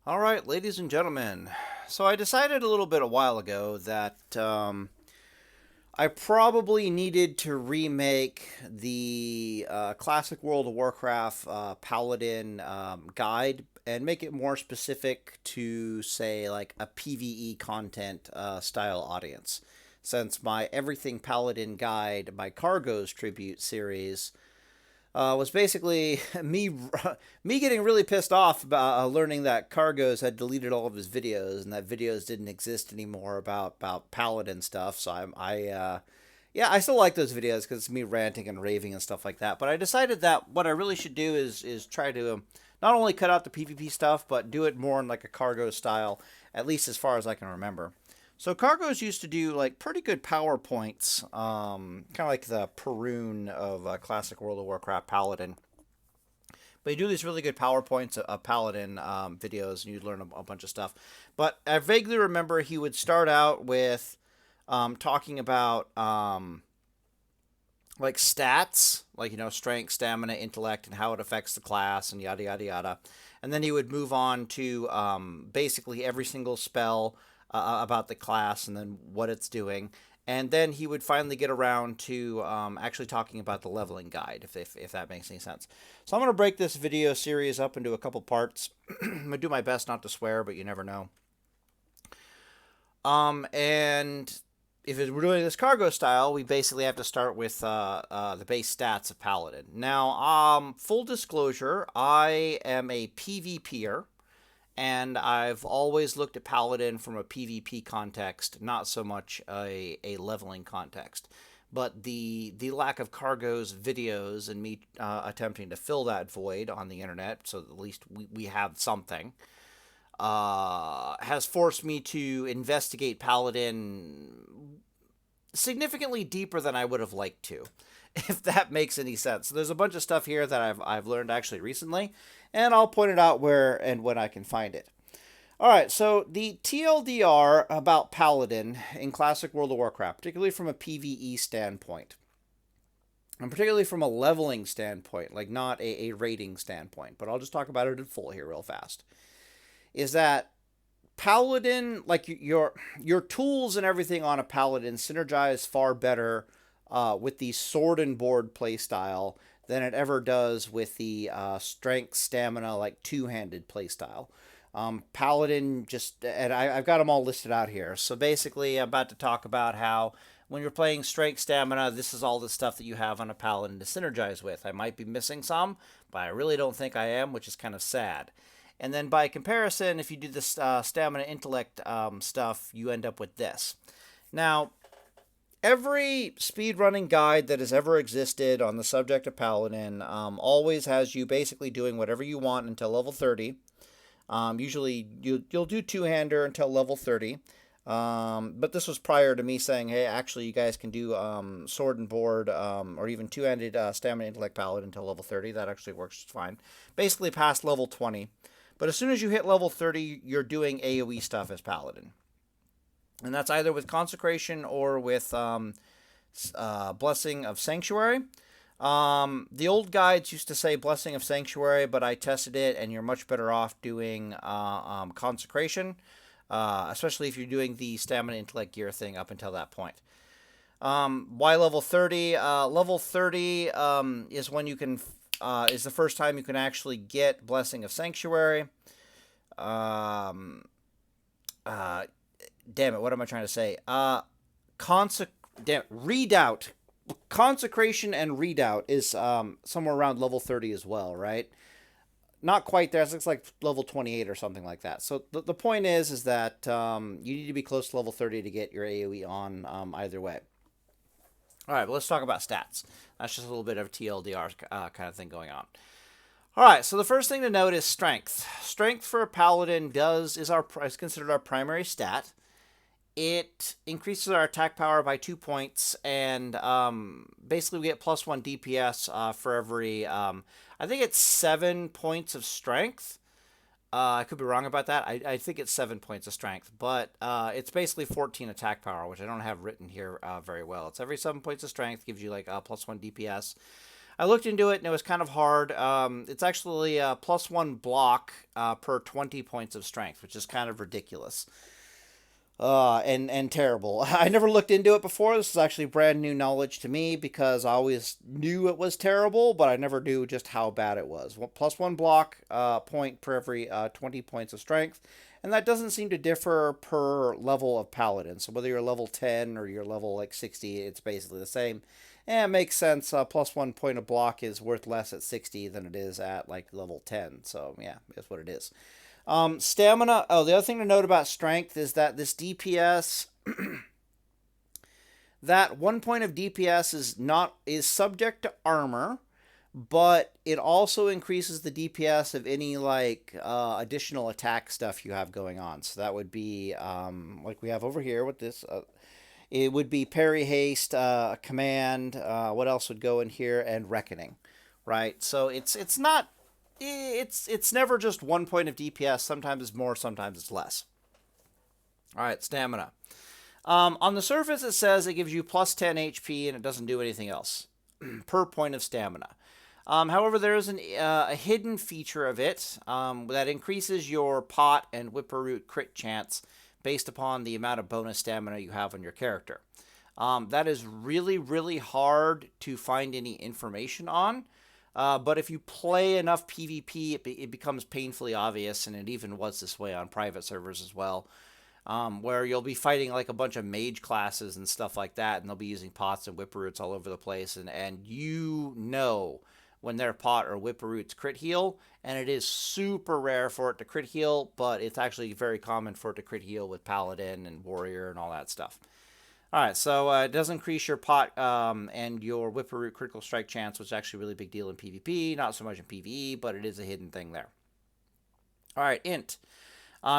All right, ladies and gentlemen. So I decided a little bit a while ago that I probably needed to remake the classic World of Warcraft Paladin guide and make it more specific to, say, like a PvE content style audience. Since my Everything Paladin guide, my Kargoz tribute series, was basically me getting really pissed off about learning that Kargoz had deleted all of his videos and that videos didn't exist anymore about Paladin stuff. So yeah, I still like those videos because it's me ranting and raving and stuff like that. But I decided that what I really should do is try to not only cut out the PvP stuff, but do it more in like a Kargoz style, at least as far as I can remember. So Cargos used to do like pretty good PowerPoints, kind of like the Perun of classic World of Warcraft Paladin. But you do these really good PowerPoints of Paladin videos, and you'd learn a bunch of stuff. But I vaguely remember he would start out with talking about like stats, like strength, stamina, intellect, and how it affects the class, and yada yada yada. And then he would move on to basically every single spell about the class and then what it's doing. And then he would finally get around to actually talking about the leveling guide, if that makes any sense. So I'm going to break this video series up into a couple parts. I'm going to do my best not to swear, but you never know. And if we're doing this cargo style, we basically have to start with the base stats of Paladin. Now, full disclosure, I am a PvPer, and I've always looked at Paladin from a PvP context, not so much a leveling context. But the lack of Cargo's videos and me attempting to fill that void on the internet, so at least we have something, has forced me to investigate Paladin significantly deeper than I would have liked to, if that makes any sense. So there's a bunch of stuff here that I've learned actually recently, and I'll point it out where and when I can find it. All right, so the TLDR about Paladin in classic World of Warcraft, particularly from a PvE standpoint, and particularly from a leveling standpoint, like not a rating standpoint, but I'll just talk about it in full here real fast, is that Paladin, like your tools and everything on a Paladin synergize far better with the sword and board playstyle than it ever does with the strength, stamina, like two-handed playstyle. Paladin just, and I've got them all listed out here. So basically, I'm about to talk about how when you're playing strength, stamina, this is all the stuff that you have on a Paladin to synergize with. I might be missing some, but I really don't think I am, which is kind of sad. And then by comparison, if you do this stamina intellect stuff, you end up with this. Now, every speedrunning guide that has ever existed on the subject of Paladin always has you basically doing whatever you want until level 30. Usually you'll do two-hander until level 30. But this was prior to me saying, hey, actually you guys can do sword and board or even two-handed stamina intellect paladin until level 30. That actually works fine. Basically past level 20. But as soon as you hit level 30, you're doing AoE stuff as paladin. And that's either with consecration or with blessing of sanctuary. The old guides used to say blessing of sanctuary, but I tested it, and you're much better off doing consecration, especially if you're doing the stamina intellect gear thing up until that point. Why level 30? Level 30 is when you can is the first time you can actually get blessing of sanctuary. Damn it, what am I trying to say? Redoubt. Consecration and redoubt is somewhere around level 30 as well, right? Not quite there. It's like level 28 or something like that. So the point is that you need to be close to level 30 to get your AoE on either way. All right, but let's talk about stats. That's just a little bit of a TLDR kind of thing going on. All right, so the first thing to note is strength. Strength for a paladin is considered our primary stat. It increases our attack power by 2 points, and basically we get +1 DPS for every, I think it's 7 points of strength. I could be wrong about that. I think it's 7 points of strength, but it's basically 14 attack power, which I don't have written here very well. It's every 7 points of strength gives you like +1 DPS. I looked into it and it was kind of hard. It's actually +1 block per 20 points of strength, which is kind of ridiculous. And terrible. I never looked into it before. This is actually brand new knowledge to me because I always knew it was terrible, but I never knew just how bad it was. +1 block point per every 20 points of strength, and that doesn't seem to differ per level of Paladin. So whether you're level 10 or you're level like 60, it's basically the same. And it makes sense. +1 point of block is worth less at 60 than it is at like level 10. So yeah, that's what it is. Stamina. Oh, the other thing to note about strength is that this DPS, that 1 point of DPS is subject to armor, but it also increases the DPS of any like additional attack stuff you have going on. So that would be like we have over here with this. It would be parry, haste, command. What else would go in here? And reckoning, right? So it's not. It's never just 1 point of DPS. Sometimes it's more, sometimes it's less. All right, stamina. On the surface, it says it gives you +10 HP and it doesn't do anything else per point of stamina. However, there is a hidden feature of it that increases your pot and whipperroot crit chance based upon the amount of bonus stamina you have on your character. That is really, really hard to find any information on. But if you play enough PvP, it becomes painfully obvious, and it even was this way on private servers as well, where you'll be fighting like a bunch of mage classes and stuff like that, and they'll be using pots and whipperoots all over the place, and you know when their pot or whipperoot's crit heal, and it is super rare for it to crit heal, but it's actually very common for it to crit heal with Paladin and Warrior and all that stuff. All right, so it does increase your pot and your whipperoot critical strike chance, which is actually a really big deal in PvP, not so much in PvE, but it is a hidden thing there. All right, int.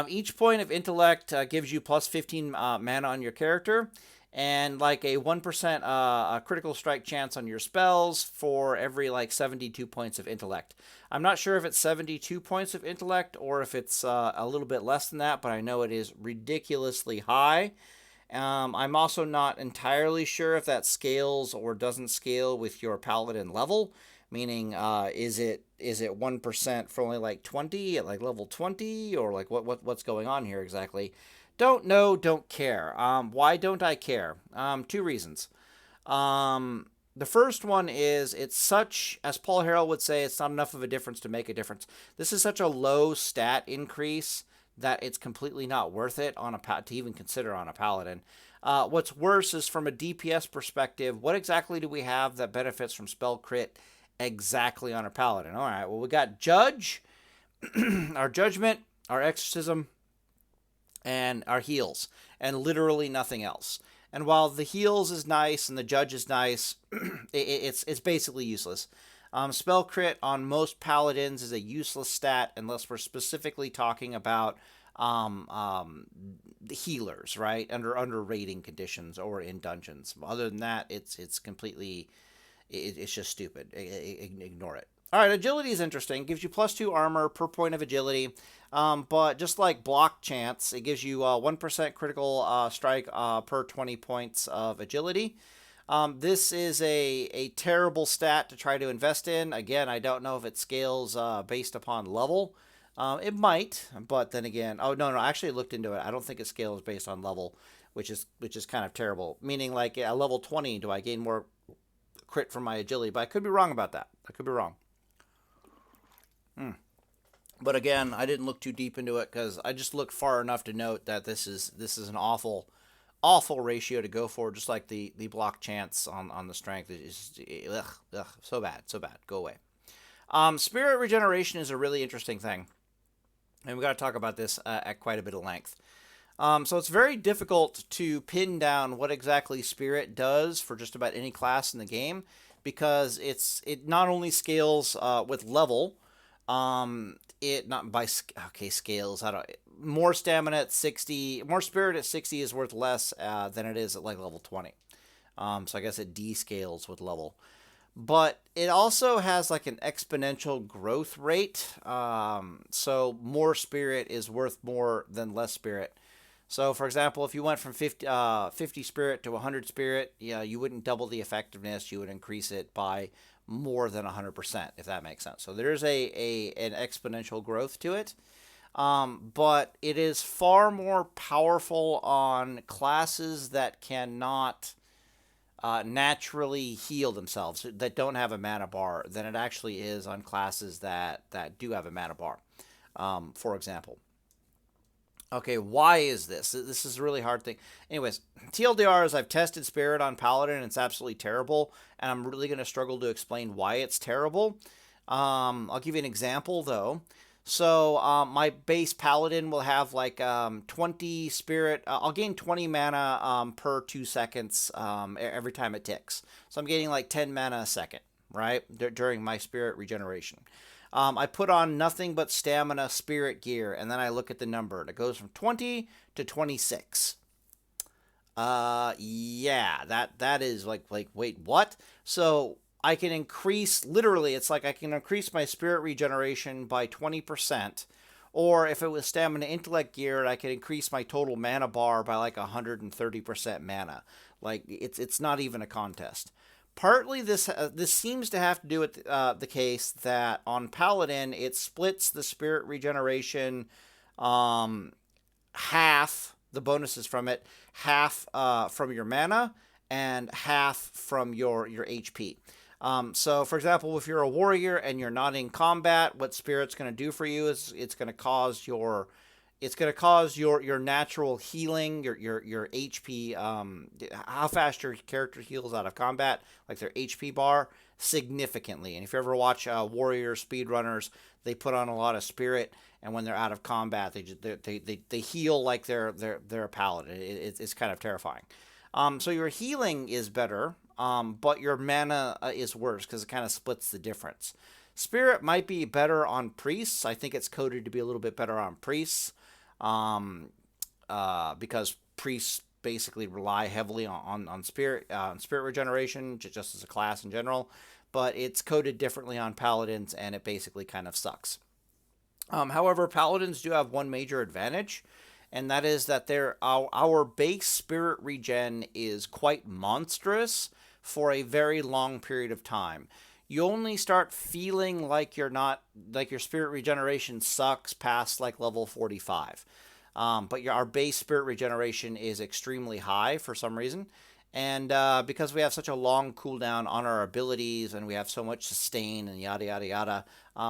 Each point of intellect gives you +15 mana on your character, and like a 1% critical strike chance on your spells for every like 72 points of intellect. I'm not sure if it's 72 points of intellect or if it's a little bit less than that, but I know it is ridiculously high. I'm also not entirely sure if that scales or doesn't scale with your Paladin level, meaning is it 1% for only like 20 at like level 20, or like what's going on here exactly? Don't know, don't care. Why don't I care? Two reasons. The first one is it's such, as Paul Harrell would say, it's not enough of a difference to make a difference. This is such a low stat increase that it's completely not worth it on to even consider on a Paladin. What's worse is from a DPS perspective, what exactly do we have that benefits from spell crit exactly on a Paladin? All right, well, we got Judge, our Judgment, our Exorcism, and our heals, and literally nothing else. And while the heals is nice and the Judge is nice, it's basically useless. Spell crit on most Paladins is a useless stat unless we're specifically talking about the healers, right? Under raiding conditions or in dungeons. Other than that, it's completely, it's just stupid. Ignore it. All right, agility is interesting. Gives you +2 armor per point of agility. But just like block chance, it gives you 1% critical strike per 20 points of agility. This is a terrible stat to try to invest in. Again, I don't know if it scales based upon level. It might, but then again, oh no, I actually looked into it. I don't think it scales based on level, which is kind of terrible. Meaning, like at level 20, do I gain more crit from my agility? But I could be wrong about that. I could be wrong. But again, I didn't look too deep into it because I just looked far enough to note that this is an awful ratio to go for, just like the block chance on the strength is so bad. Go away. Spirit regeneration is a really interesting thing, and we got to talk about this at quite a bit of length. So it's very difficult to pin down what exactly spirit does for just about any class in the game, because it not only scales with level. It not by scales. I don't. More stamina at 60, more spirit at 60 is worth less than it is at like level 20. So I guess it descales with level, but it also has like an exponential growth rate. So more spirit is worth more than less spirit. So for example, if you went from 50 spirit to 100 spirit, yeah, you wouldn't double the effectiveness. You would increase it by more than 100%, if that makes sense. So there's an exponential growth to it. But it is far more powerful on classes that cannot naturally heal themselves, that don't have a mana bar, than it actually is on classes that do have a mana bar, for example. Okay, why is this? This is a really hard thing. Anyways, TLDR is I've tested Spirit on Paladin, and it's absolutely terrible, and I'm really going to struggle to explain why it's terrible. I'll give you an example, though. So my base Paladin will have like 20 Spirit. I'll gain 20 mana per 2 seconds every time it ticks. So I'm gaining like 10 mana a second, right, during my Spirit regeneration. I put on nothing but stamina spirit gear, and then I look at the number, and it goes from 20 to 26. Yeah, that is like wait, what? So I can increase, literally, it's like I can increase my spirit regeneration by 20%, or if it was stamina intellect gear, I could increase my total mana bar by like 130% mana. Like it's not even a contest. Partly this seems to have to do with the case that on Paladin it splits the spirit regeneration half, the bonuses from it, half from your mana and half from your HP. So, for example, if you're a warrior and you're not in combat, what Spirit's going to do for you is it's going to cause your natural healing, your HP, how fast your character heals out of combat, like their HP bar, significantly. And if you ever watch warrior speedrunners, they put on a lot of Spirit, and when they're out of combat, they heal like they're a paladin. It's kind of terrifying. So your healing is better, but your mana is worse because it kind of splits the difference. Spirit might be better on priests. I think it's coded to be a little bit better on priests, because priests basically rely heavily on spirit regeneration, just as a class in general. But it's coded differently on paladins, and it basically kind of sucks. However, paladins do have one major advantage, and that is that our base spirit regen is quite monstrous for a very long period of time. You only start feeling like your spirit regeneration sucks past like level 45. But our base spirit regeneration is extremely high for some reason. And because we have such a long cooldown on our abilities, and we have so much sustain and yada yada yada,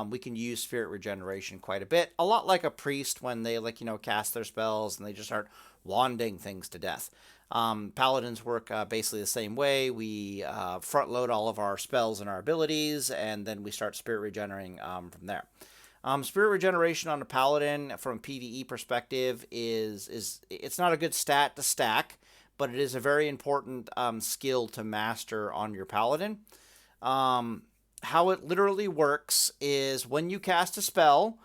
we can use spirit regeneration quite a bit. A lot like a priest when they cast their spells and they just start wanding things to death. Paladins work basically the same way. We front load all of our spells and our abilities, and then we start spirit regenerating from there. Spirit regeneration on a paladin from a PvE perspective is it's not a good stat to stack, but it is a very important skill to master on your paladin. How it literally works is when you cast a spell,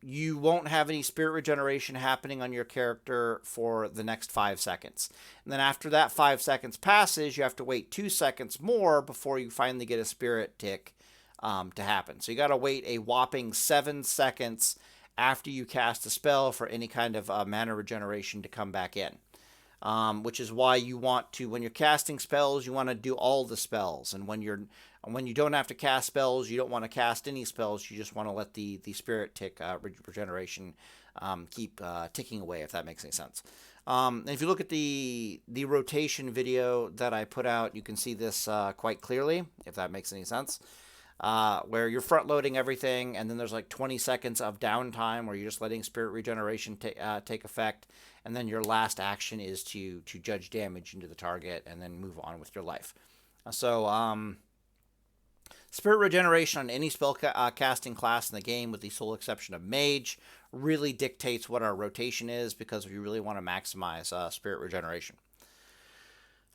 you won't have any spirit regeneration happening on your character for the next 5 seconds. And then after that 5 seconds passes, you have to wait 2 seconds more before you finally get a spirit tick to happen. So you got to wait a whopping 7 seconds after you cast a spell for any kind of mana regeneration to come back in. Which is why you want to, when you're casting spells, you want to do all the spells. And when you don't have to cast spells, you don't want to cast any spells. You just want to let the spirit tick regeneration keep ticking away, if that makes any sense. And if you look at the rotation video that I put out, you can see this quite clearly, if that makes any sense. Where you're front loading everything, and then there's like 20 seconds of downtime where you're just letting spirit regeneration take effect, and then your last action is to judge damage into the target and then move on with your life. So spirit regeneration on any spell casting class in the game, with the sole exception of mage, really dictates what our rotation is, because we really want to maximize spirit regeneration.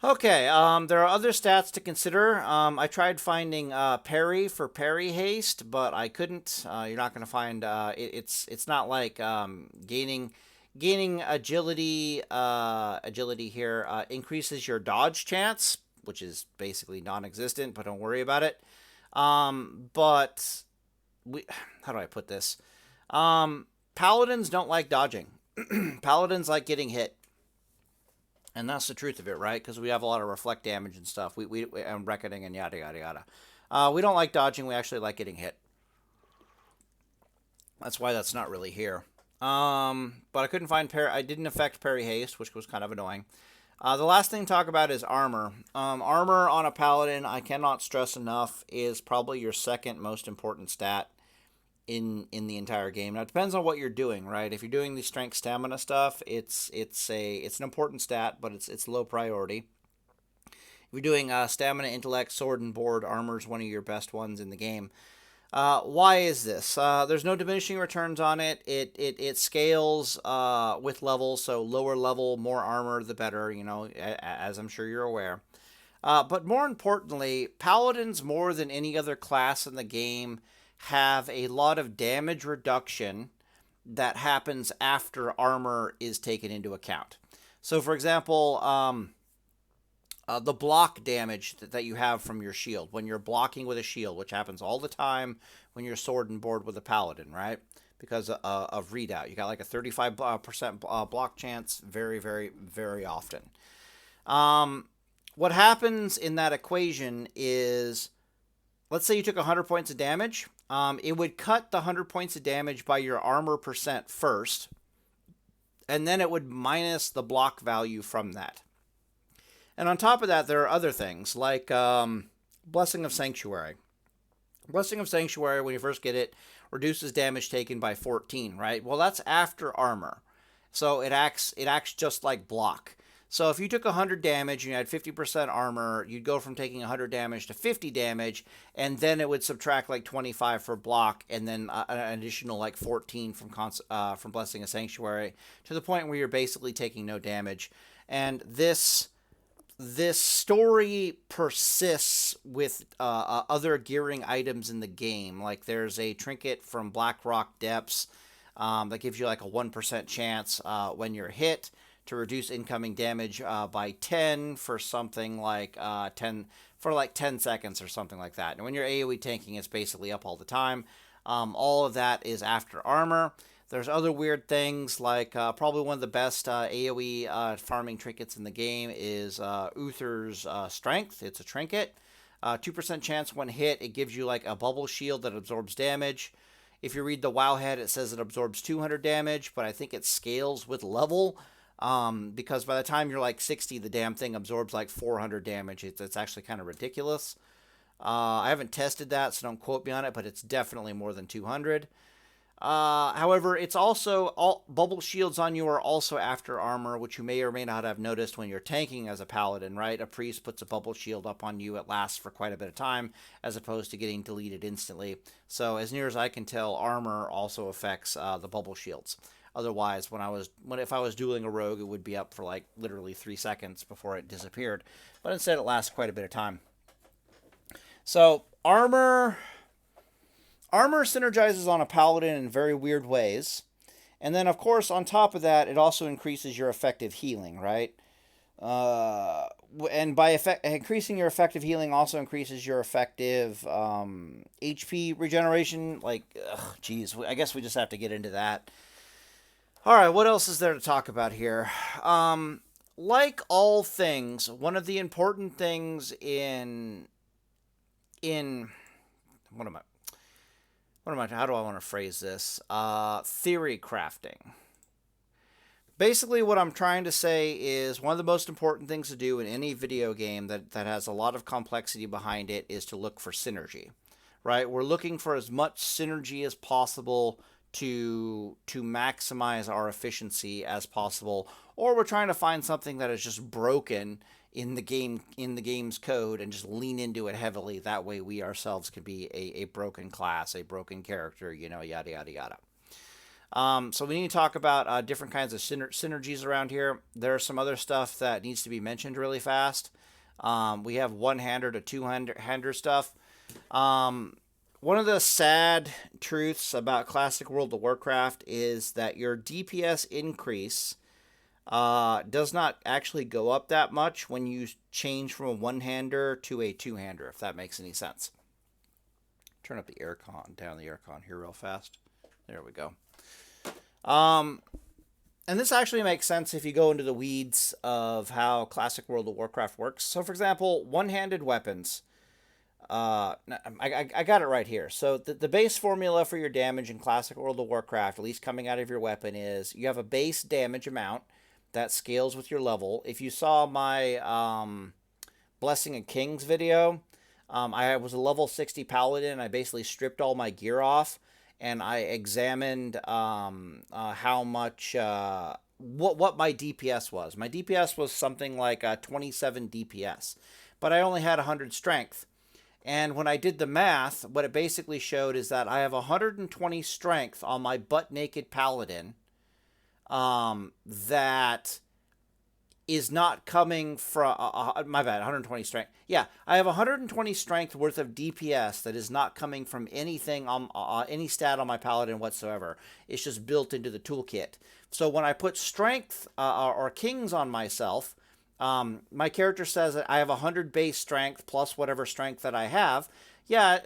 Okay, there are other stats to consider. I tried finding parry for parry haste, but I couldn't. You're not going to find it's not like gaining agility. Agility here increases your dodge chance, which is basically non-existent, but don't worry about it. But how do I put this? Paladins don't like dodging. Paladins like getting hit. And that's the truth of it, right? Because we have a lot of reflect damage and stuff. We and reckoning and yada yada yada. We don't like dodging. We actually like getting hit. That's why that's not really here. But I couldn't find parry. I didn't affect parry haste, which was kind of annoying. The last thing to talk about is armor. Armor on a paladin, I cannot stress enough, is probably your second most important stat in the entire game. Now it depends on what you're doing, right? If you're doing the strength stamina stuff, it's an important stat, but it's low priority. If you're doing stamina, intellect, sword, and board, armor is one of your best ones in the game. Why is this? There's no diminishing returns on it. It scales with levels, so lower level, more armor, the better, as I'm sure you're aware. But more importantly, paladins, more than any other class in the game, have a lot of damage reduction that happens after armor is taken into account. So, for example, the block damage that you have from your shield when you're blocking with a shield, which happens all the time when you're sword and board with a paladin, right? Because of readout. You got like a 35% block chance very, very, very often. What happens in that equation is, let's say you took 100 points of damage. It would cut the 100 points of damage by your armor percent first, and then it would minus the block value from that. And on top of that, there are other things like Blessing of Sanctuary. Blessing of Sanctuary, when you first get it, reduces damage taken by 14, right? Well, that's after armor. So it acts just like block. So if you took 100 damage and you had 50% armor, you'd go from taking 100 damage to 50 damage, and then it would subtract like 25 for block, and then an additional like 14 from Blessing of Sanctuary, to the point where you're basically taking no damage. And this story persists with other gearing items in the game. Like there's a trinket from Blackrock Depths that gives you like a 1% chance when you're hit to reduce incoming damage by 10 for something like 10 seconds or something like that. And when you're AoE tanking, it's basically up all the time. All of that is after armor. There's other weird things like probably one of the best AoE farming trinkets in the game is Uther's Strength. It's a trinket. 2% chance when hit. It gives you like a bubble shield that absorbs damage. If you read the WoW head, it says it absorbs 200 damage, but I think it scales with level. Because by the time you're like 60, the damn thing absorbs like 400 damage. It's actually kind of ridiculous. I haven't tested that, so don't quote me on it, but it's definitely more than 200. However, it's also all bubble shields on you are also after armor, which you may or may not have noticed when you're tanking as a paladin, right? A priest puts a bubble shield up on you. It lasts for quite a bit of time, as opposed to getting deleted instantly. So as near as I can tell, armor also affects the bubble shields. Otherwise, if I was dueling a rogue, it would be up for like literally 3 seconds before it disappeared. But instead, it lasts quite a bit of time. So armor synergizes on a paladin in very weird ways. And then, of course, on top of that, it also increases your effective healing, right? And by increasing your effective healing also increases your effective HP regeneration. Like, geez, I guess we just have to get into that. All right, what else is there to talk about here? Like all things, one of the important things in how do I want to phrase this? Theory crafting. Basically, what I'm trying to say is one of the most important things to do in any video game that has a lot of complexity behind it is to look for synergy, right? We're looking for as much synergy as possible to maximize our efficiency as possible, or we're trying to find something that is just broken in the game's code and just lean into it heavily. That way we ourselves can be a broken class, a broken character, yada yada yada. So we need to talk about different kinds of synergies around here. There's some other stuff that needs to be mentioned really fast. We have one-hander to two-hander stuff. One of the sad truths about Classic World of Warcraft is that your DPS increase does not actually go up that much when you change from a one-hander to a two-hander, if that makes any sense. Turn up the aircon, down the aircon here real fast. There we go. And this actually makes sense if you go into the weeds of how Classic World of Warcraft works. So, for example, one-handed weapons. I got it right here. So the base formula for your damage in Classic World of Warcraft, at least coming out of your weapon, is you have a base damage amount that scales with your level. If you saw my Blessing of Kings video, I was a level 60 Paladin. I basically stripped all my gear off, and I examined how much what my DPS was. My DPS was something like 27 DPS, but I only had 100 strength. And when I did the math, what it basically showed is that I have 120 strength on my butt naked Paladin. That is not coming from my bad, 120 strength. Yeah, I have 120 strength worth of DPS that is not coming from anything on any stat on my Paladin whatsoever. It's just built into the toolkit. So when I put strength or kings on myself, my character says that I have 100 base strength plus whatever strength that I have. Yeah,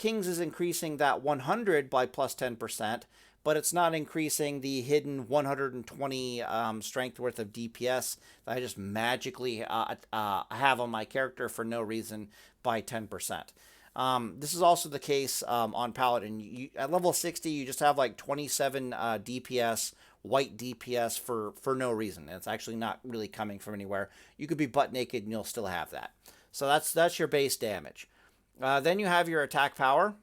kings is increasing that 100 by plus 10%. But it's not increasing the hidden 120 strength worth of DPS that I just magically have on my character for no reason by 10%. This is also the case on Paladin. At level 60, you just have like 27 DPS, white DPS for no reason. It's actually not really coming from anywhere. You could be butt naked and you'll still have that. So that's your base damage. Then you have your attack power.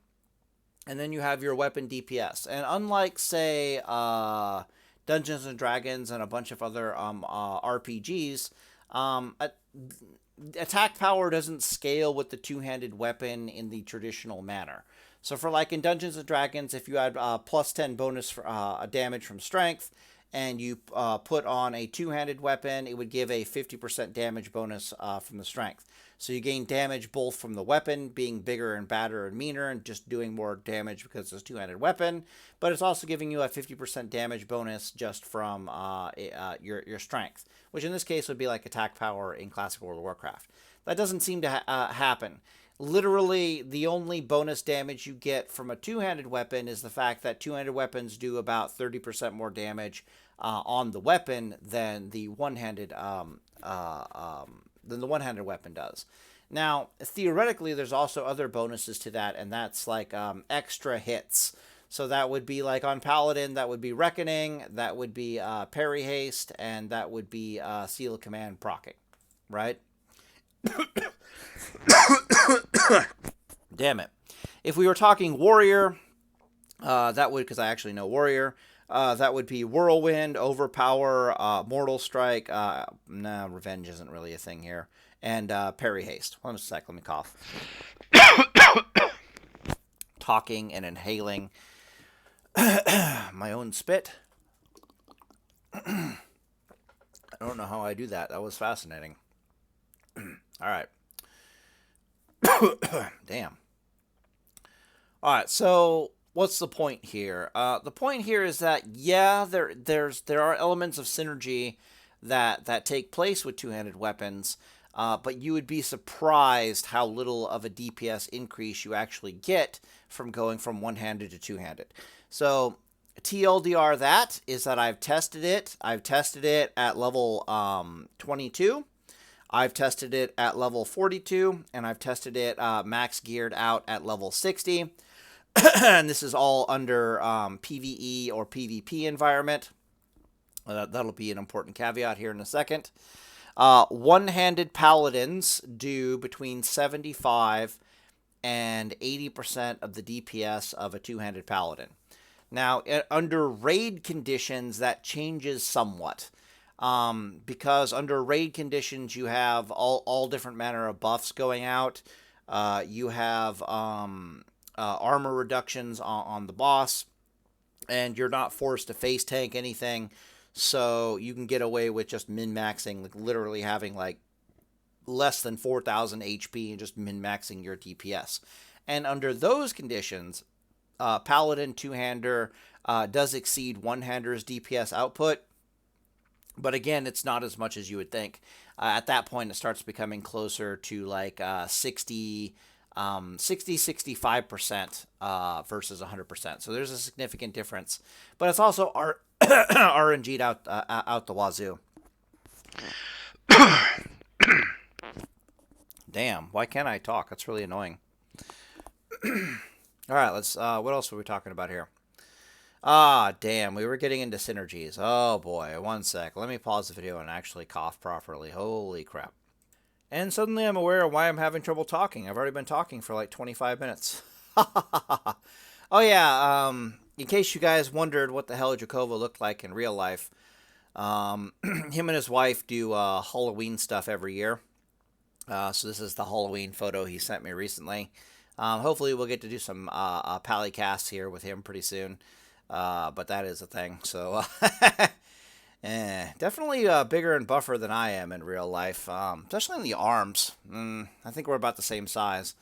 And then you have your weapon DPS. And unlike, say, Dungeons and Dragons and a bunch of other RPGs, attack power doesn't scale with the two-handed weapon in the traditional manner. So for like in Dungeons and Dragons, if you had plus 10 bonus for, damage from strength, and you put on a two-handed weapon, it would give a 50% damage bonus from the strength. So you gain damage both from the weapon being bigger and badder and meaner and just doing more damage because it's a two-handed weapon, but it's also giving you a 50% damage bonus just from your strength, which in this case would be like attack power in Classic World of Warcraft. That doesn't seem to happen. Literally, the only bonus damage you get from a two-handed weapon is the fact that two-handed weapons do about 30% more damage on the weapon than the one-handed weapon does. Now, theoretically, there's also other bonuses to that, and that's like extra hits. So that would be like on Paladin, that would be Reckoning, that would be Parry Haste, and that would be Seal of Command proccing, right? Damn it. If we were talking Warrior, that would, because I actually know Warrior, that would be Whirlwind, Overpower, Mortal Strike. Revenge isn't really a thing here. And Parry Haste. Hold on a sec, let me cough. Talking and inhaling my own spit. I don't know how I do that. That was fascinating. All right. Damn. All right, so what's the point here? The point here is that, yeah, there are elements of synergy that take place with two-handed weapons, but you would be surprised how little of a DPS increase you actually get from going from one-handed to two-handed. So TLDR that is that I've tested it. I've tested it at level 22. I've tested it at level 42, and I've tested it max geared out at level 60. And this is all under PvE or PvP environment. That'll be an important caveat here in a second. One-handed paladins do between 75 and 80% of the DPS of a two-handed paladin. Now, under raid conditions, that changes somewhat. Because under raid conditions, you have all different manner of buffs going out. You have armor reductions on the boss, and you're not forced to face tank anything, so you can get away with just min-maxing, like literally having like less than 4,000 HP and just min-maxing your DPS. And under those conditions, Paladin two-hander does exceed one-hander's DPS output, but again, it's not as much as you would think. At that point, it starts becoming closer to like 65% versus 100%. So there's a significant difference. But it's also RNG'd out the wazoo. Damn, why can't I talk? That's really annoying. All right, let's. What else were we talking about here? Ah, damn, we were getting into synergies. Oh boy, one sec. Let me pause the video and actually cough properly. Holy crap. And suddenly I'm aware of why I'm having trouble talking. I've already been talking for like 25 minutes. Oh yeah, in case you guys wondered what the hell Jakova looked like in real life, him and his wife do Halloween stuff every year. So this is the Halloween photo he sent me recently. Hopefully we'll get to do some Pallycasts here with him pretty soon. But that is a thing. So definitely bigger and buffer than I am in real life, especially in the arms. I think we're about the same size.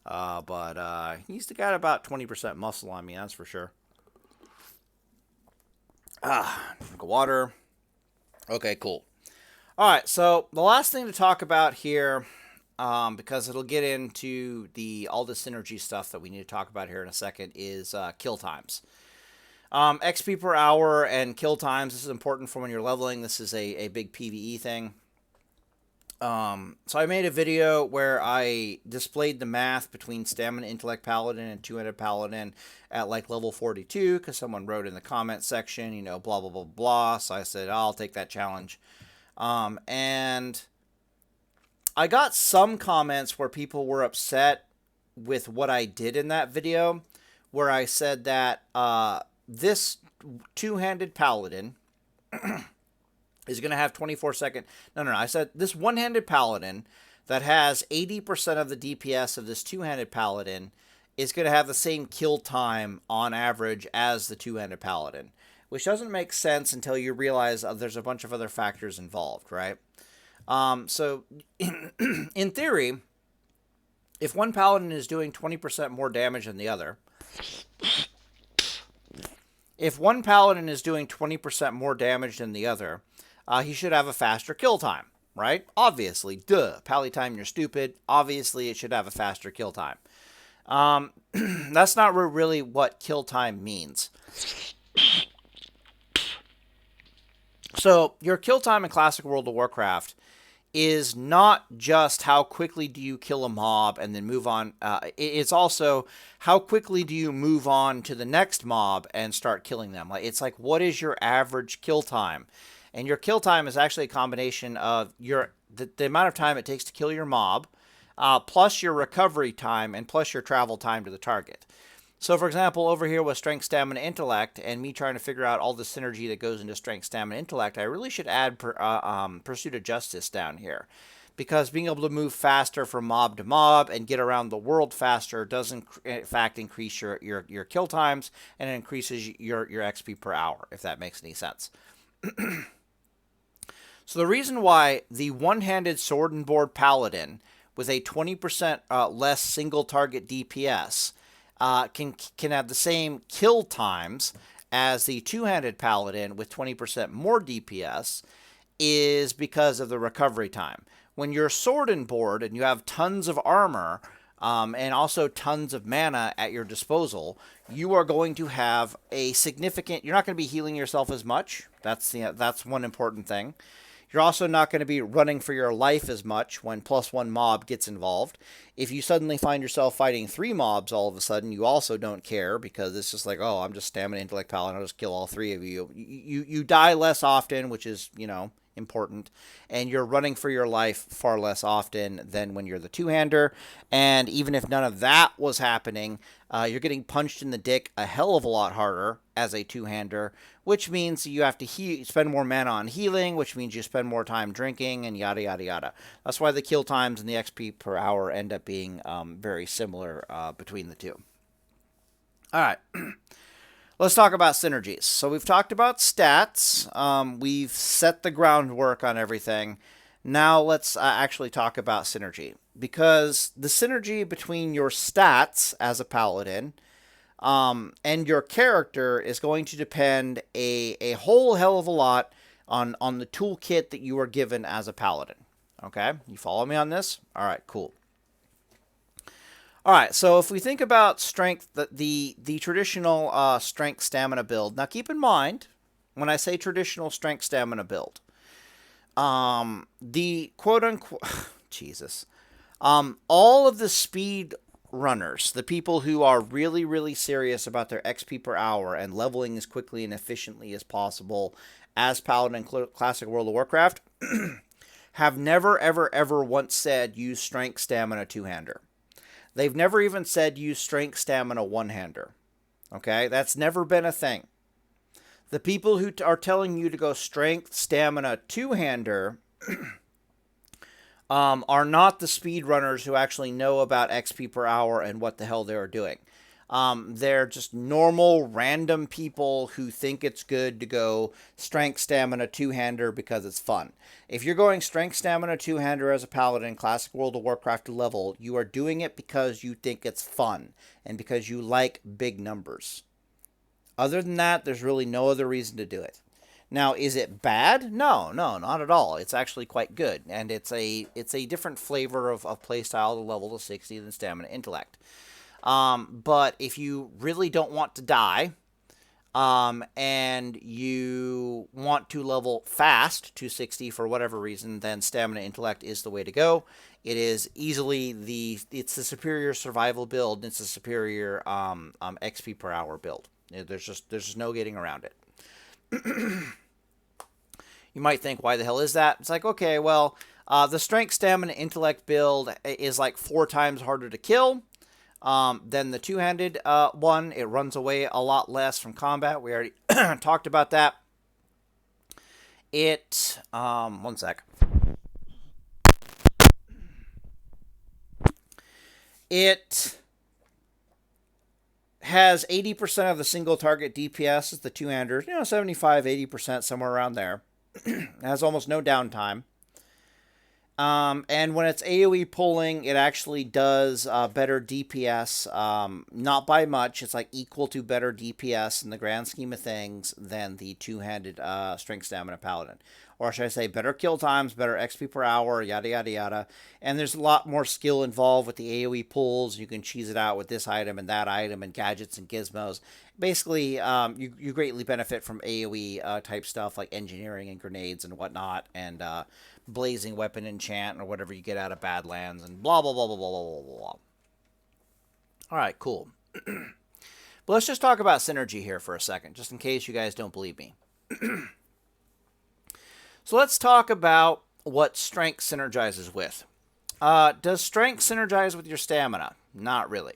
But he's got about 20% muscle on me, that's for sure. Drink of water. Okay, cool. All right, so the last thing to talk about here, because it'll get into all the synergy stuff that we need to talk about here in a second, is kill times. XP per hour and kill times. This is important for when you're leveling. This is a big PvE thing. So I made a video where I displayed the math between Stamina Intellect Paladin and Two-Handed Paladin at like level 42, because someone wrote in the comment section, you know, blah, blah, blah, blah. So I said, I'll take that challenge. And I got some comments where people were upset with what I did in that video, where I said that this two-handed Paladin is going to have 24-second... No. I said this one-handed Paladin that has 80% of the DPS of this two-handed Paladin is going to have the same kill time on average as the two-handed Paladin, which doesn't make sense until you realize there's a bunch of other factors involved, right? So, in theory, if one Paladin is doing 20% more damage than the other... If one Paladin is doing 20% more damage than the other, he should have a faster kill time, right? Obviously, duh. Pally time, you're stupid. Obviously, it should have a faster kill time. That's not really what kill time means. So, your kill time in Classic World of Warcraft is not just how quickly do you kill a mob and then move on. It's also how quickly do you move on to the next mob and start killing them. It's like, what is your average kill time? And your kill time is actually a combination of the amount of time it takes to kill your mob, plus your recovery time, and plus your travel time to the target. So, for example, over here with Strength, Stamina, Intellect, and me trying to figure out all the synergy that goes into Strength, Stamina, Intellect, I really should add Pursuit of Justice down here. Because being able to move faster from mob to mob and get around the world faster does, in fact, increase your kill times, and it increases your XP per hour, if that makes any sense. So the reason why the one-handed sword and board Paladin with a 20% less single target DPS can have the same kill times as the two-handed Paladin with 20% more DPS is because of the recovery time. When you're sword and board and you have tons of armor and also tons of mana at your disposal, you are going to have a significant... You're not going to be healing yourself as much. That's one important thing. You're also not going to be running for your life as much when +1 mob gets involved. If you suddenly find yourself fighting 3 mobs all of a sudden, you also don't care because it's just like, oh, I'm just Stamina, Intellect, Paladin, I'll just kill all 3 of you. You die less often, which is, important, and you're running for your life far less often than when you're the two-hander. And even if none of that was happening, you're getting punched in the dick a hell of a lot harder as a two-hander, which means you have to spend more mana on healing, which means you spend more time drinking, and yada, yada, yada. That's why the kill times and the XP per hour end up being very similar between the two. All right. Let's talk about synergies. So we've talked about stats. We've set the groundwork on everything. Now let's actually talk about synergy. Because the synergy between your stats as a paladin and your character is going to depend a whole hell of a lot on the toolkit that you are given as a paladin. Okay? You follow me on this? All right, cool. All right, so if we think about strength, the traditional strength stamina build. Now, keep in mind when I say traditional strength stamina build, the quote unquote Jesus, all of the speed runners, the people who are really, really serious about their XP per hour and leveling as quickly and efficiently as possible as Paladin Classic World of Warcraft, have never, ever, ever once said use Strength Stamina two-hander. They've never even said use Strength Stamina one-hander. Okay? That's never been a thing. The people who are telling you to go Strength Stamina two-hander are not the speedrunners who actually know about XP per hour and what the hell they're doing. They're just normal, random people who think it's good to go Strength Stamina two-hander because it's fun. If you're going Strength Stamina two-hander as a Paladin, Classic World of Warcraft level, you are doing it because you think it's fun and because you like big numbers. Other than that, there's really no other reason to do it. Now, is it bad? No, not at all. It's actually quite good, and it's a different flavor of playstyle to level to 60 than Stamina Intellect. But if you really don't want to die, and you want to level fast to 60 for whatever reason, then Stamina Intellect is the way to go. It is easily it's the superior survival build. And it's a superior XP per hour build. There's just no getting around it. You might think, why the hell is that? It's like, okay, well, the Strength, Stamina, Intellect build is like 4 times harder to kill than the two-handed one. It runs away a lot less from combat. We already talked about that. One sec. It has 80% of the single target DPS as the two-hander, 75, 80%, somewhere around there. It has almost no downtime. And when it's AoE pulling, it actually does better DPS, not by much. It's like equal to better DPS in the grand scheme of things than the two-handed Strength Stamina Paladin. Or should I say better kill times, better XP per hour, yada, yada, yada. And there's a lot more skill involved with the AoE pulls. You can cheese it out with this item and that item and gadgets and gizmos. Basically, you greatly benefit from AoE type stuff like engineering and grenades and whatnot, and blazing weapon enchant or whatever you get out of Badlands and blah, blah, blah, blah, blah, blah, blah, blah. All right, cool. But let's just talk about synergy here for a second, just in case you guys don't believe me. So let's talk about what strength synergizes with. Does strength synergize with your stamina? Not really.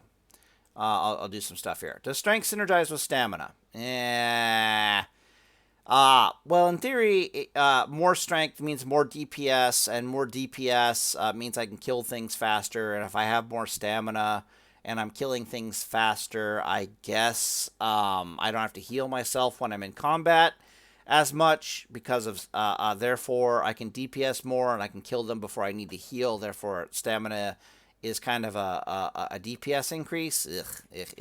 I'll do some stuff here. Does strength synergize with stamina? Well, in theory, more strength means more DPS, and more DPS means I can kill things faster. And if I have more stamina and I'm killing things faster, I guess I don't have to heal myself when I'm in combat as much, because of therefore I can DPS more and I can kill them before I need to heal. Therefore, stamina is kind of a DPS increase.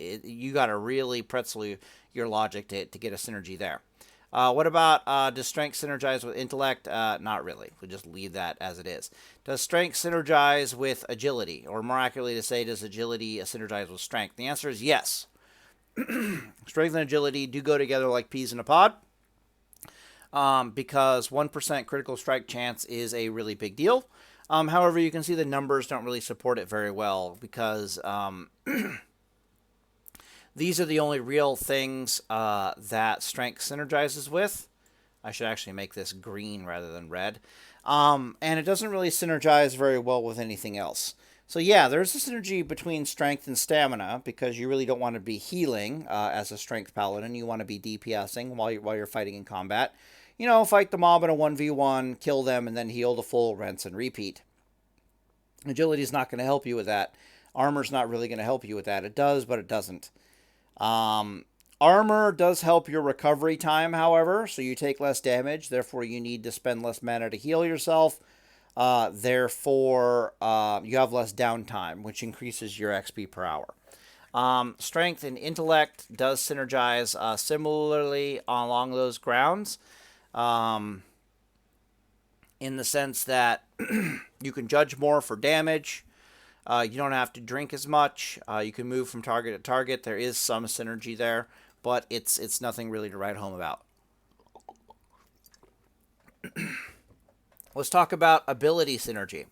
You got to really pretzel your logic to get a synergy there. What about does strength synergize with intellect? Not really. We'll just leave that as it is. Does strength synergize with agility? Or more accurately to say, does agility synergize with strength? The answer is yes. Strength and agility do go together like peas in a pod. Because 1% critical strike chance is a really big deal. However, you can see the numbers don't really support it very well, because these are the only real things that strength synergizes with. I should actually make this green rather than red. And it doesn't really synergize very well with anything else. So yeah, there's a synergy between strength and stamina, because you really don't want to be healing as a strength paladin. You want to be DPSing while you're fighting in combat. Fight the mob in a 1v1, kill them, and then heal to full, rinse, and repeat. Agility is not going to help you with that. Armor's not really going to help you with that. It does, but it doesn't. Armor does help your recovery time, however, so you take less damage. Therefore, you need to spend less mana to heal yourself. Therefore, you have less downtime, which increases your XP per hour. Strength and intellect does synergize similarly along those grounds. In the sense that you can judge more for damage. You don't have to drink as much. You can move from target to target. There is some synergy there, but it's nothing really to write home about. Let's talk about ability synergy.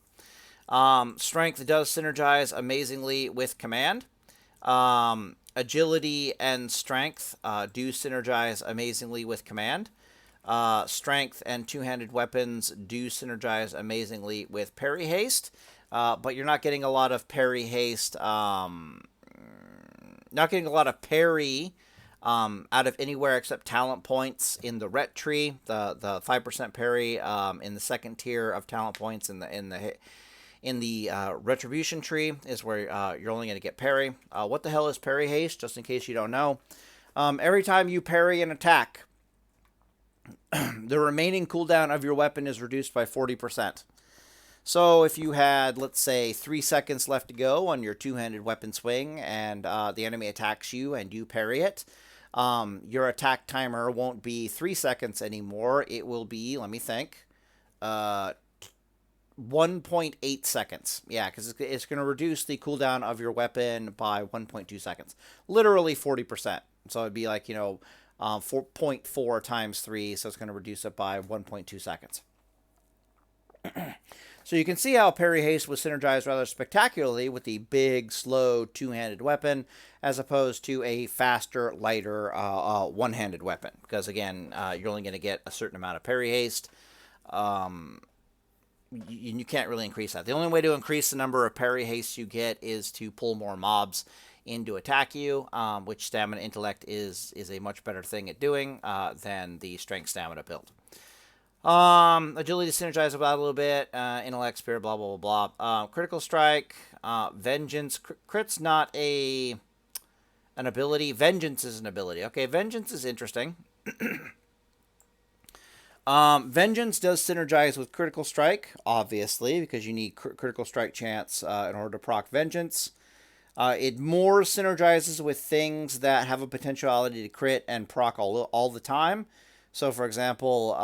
Strength does synergize amazingly with command. Agility and strength do synergize amazingly with command. Strength and two-handed weapons do synergize amazingly with parry haste, but you're not getting a lot of parry haste. Not getting a lot of parry out of anywhere except talent points in the ret tree. The 5% parry in the second tier of talent points in the retribution tree is where you're only going to get parry. What the hell is parry haste? Just in case you don't know, every time you parry an attack, the remaining cooldown of your weapon is reduced by 40%. So if you had, let's say, 3 seconds left to go on your two-handed weapon swing, and the enemy attacks you and you parry it, your attack timer won't be 3 seconds anymore. It will be, let me think, 1.8 seconds. Yeah, because it's going to reduce the cooldown of your weapon by 1.2 seconds. Literally 40%. So it'd be like, 4.4 times 3, so it's going to reduce it by 1.2 seconds. So you can see how parry haste was synergized rather spectacularly with the big, slow, two-handed weapon, as opposed to a faster, lighter, one-handed weapon. Because again, you're only going to get a certain amount of parry haste. You can't really increase that. The only way to increase the number of parry hastes you get is to pull more mobs in to attack you, which stamina intellect is a much better thing at doing than the strength stamina build. Agility synergize about a little bit, intellect, spirit, blah, blah, blah, blah. Critical strike, vengeance. Crit's not an ability. Vengeance is an ability. Okay, vengeance is interesting. Vengeance does synergize with critical strike, obviously, because you need critical strike chance in order to proc vengeance. It more synergizes with things that have a potentiality to crit and proc all the time. So, for example,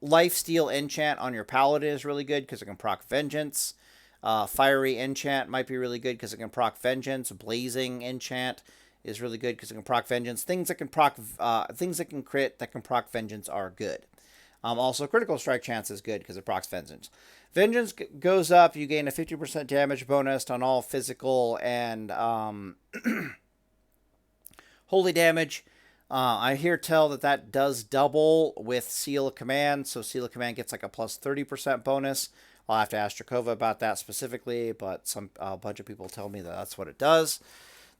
Lifesteal Enchant on your Paladin is really good because it can proc Vengeance. Fiery Enchant might be really good because it can proc Vengeance. Blazing Enchant is really good because it can proc Vengeance. Things that can crit, that can proc Vengeance are good. Also, Critical Strike Chance is good because it procs Vengeance. Vengeance goes up. You gain a 50% damage bonus on all physical and holy damage. I hear tell that does double with Seal of Command, so Seal of Command gets like a plus 30% bonus. I'll have to ask Drakova about that specifically, but a bunch of people tell me that that's what it does.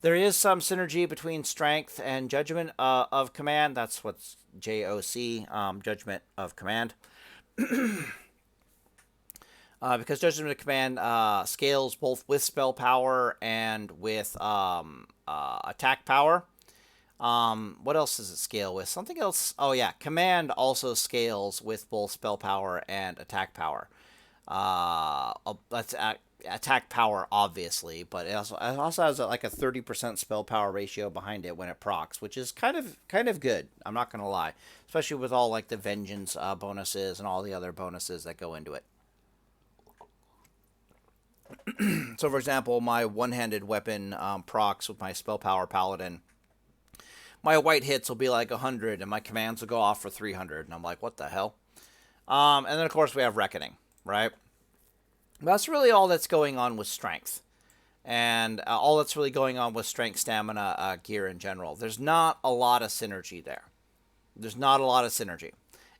There is some synergy between Strength and Judgment of Command. That's what's JOC, Judgment of Command. Because Judgment of Command scales both with spell power and with attack power. What else does it scale with? Something else. Oh yeah, Command also scales with both spell power and attack power. That's attack power, obviously, but it also has like a 30% spell power ratio behind it when it procs, which is kind of good. I'm not gonna lie, especially with all like the vengeance bonuses and all the other bonuses that go into it. So, for example, my one-handed weapon procs with my spell power Paladin. My white hits will be like 100, and my commands will go off for 300, and I'm like, what the hell? And then, of course, we have Reckoning, right? That's really all that's going on with Strength. And all that's really going on with Strength, Stamina, gear in general. There's not a lot of synergy there. There's not a lot of synergy.